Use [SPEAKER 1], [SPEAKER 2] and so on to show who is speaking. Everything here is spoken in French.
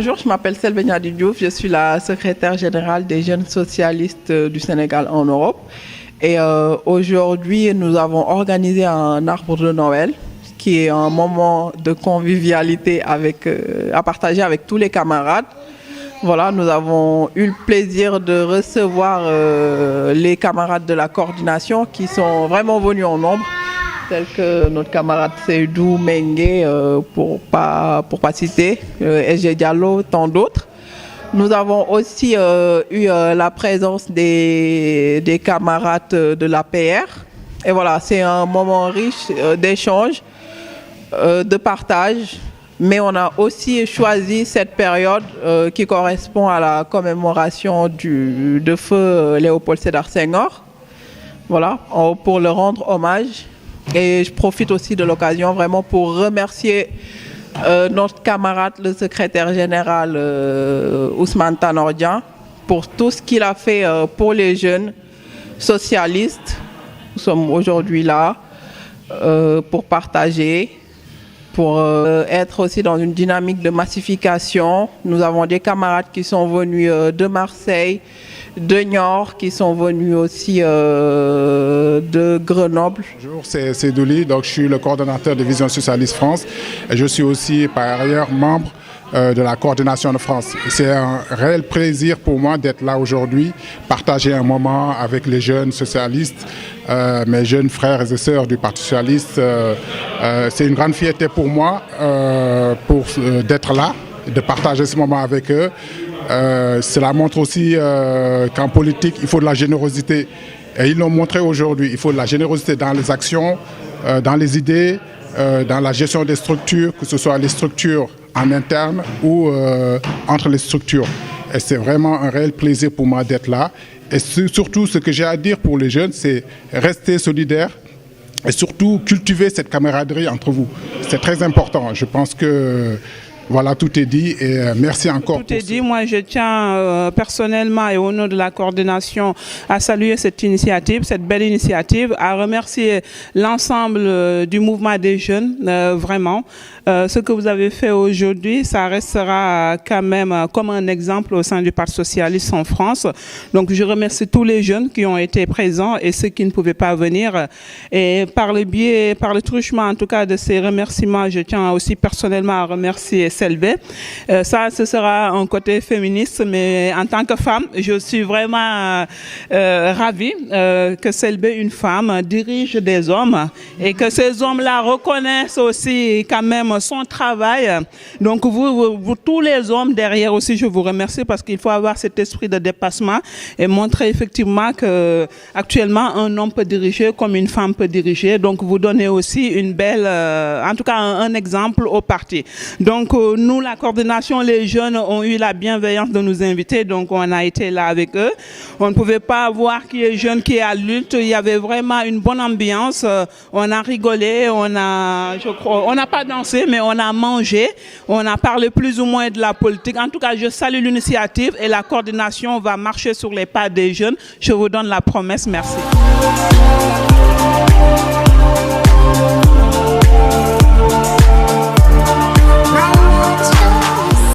[SPEAKER 1] bonjour, je m'appelle Selbé Niadi Diouf, je suis la secrétaire générale des jeunes socialistes du Sénégal en Europe. Et aujourd'hui, nous avons organisé un arbre de Noël qui est un moment de convivialité à partager avec tous les camarades. Voilà, nous avons eu le plaisir de recevoir les camarades de la coordination qui sont vraiment venus en nombre, tels que notre camarade Seydou Mengue, pour pas citer, SG Diallo, tant d'autres. Nous avons aussi eu la présence des camarades de l'APR. Et voilà, c'est un moment riche d'échange, de partage. Mais on a aussi choisi cette période qui correspond à la commémoration de feu Léopold Sédar Senghor. Voilà, pour le rendre hommage. Et je profite aussi de l'occasion vraiment pour remercier notre camarade, le secrétaire général Ousmane Tanor Dieng, pour tout ce qu'il a fait pour les jeunes socialistes. Nous sommes aujourd'hui là pour partager, pour être aussi dans une dynamique de massification. Nous avons des camarades qui sont venus de Marseille, de Niort, qui sont venus aussi de Grenoble.
[SPEAKER 2] Bonjour, c'est Seydou, donc je suis le coordonnateur de Vision Socialiste France et je suis aussi par ailleurs membre de la coordination de France. C'est un réel plaisir pour moi d'être là aujourd'hui, partager un moment avec les jeunes socialistes, mes jeunes frères et sœurs du Parti socialiste. C'est une grande fierté pour moi d'être là, de partager ce moment avec eux. Cela montre aussi qu'en politique, il faut de la générosité. Et ils l'ont montré aujourd'hui. Il faut de la générosité dans les actions, dans les idées, dans la gestion des structures, que ce soit les structures en interne ou entre les structures. Et c'est vraiment un réel plaisir pour moi d'être là. Et surtout, ce que j'ai à dire pour les jeunes, c'est rester solidaires et surtout cultiver cette camaraderie entre vous. C'est très important. Je pense que voilà, tout est dit et merci encore.
[SPEAKER 3] Tout est dit. Moi, je tiens personnellement et au nom de la coordination à saluer cette initiative, cette belle initiative, à remercier l'ensemble du mouvement des jeunes, vraiment. Ce que vous avez fait aujourd'hui, ça restera quand même comme un exemple au sein du Parti socialiste en France. Donc, je remercie tous les jeunes qui ont été présents et ceux qui ne pouvaient pas venir. Et par le truchement en tout cas de ces remerciements, je tiens aussi personnellement à remercier Selbé. Ça, ce sera un côté féministe, mais en tant que femme, je suis vraiment ravie que Selbé, une femme, dirige des hommes et que ces hommes-là reconnaissent aussi quand même son travail. Donc vous, tous les hommes derrière aussi, je vous remercie parce qu'il faut avoir cet esprit de dépassement et montrer effectivement que actuellement un homme peut diriger comme une femme peut diriger. Donc vous donnez aussi une belle, en tout cas un exemple au parti. Donc nous, la coordination, les jeunes ont eu la bienveillance de nous inviter, donc on a été là avec eux. On ne pouvait pas voir qui est jeune, qui est adulte. Il y avait vraiment une bonne ambiance. On a rigolé, on n'a pas dansé, mais on a mangé. On a parlé plus ou moins de la politique. En tout cas, je salue l'initiative et la coordination va marcher sur les pas des jeunes. Je vous donne la promesse. Merci.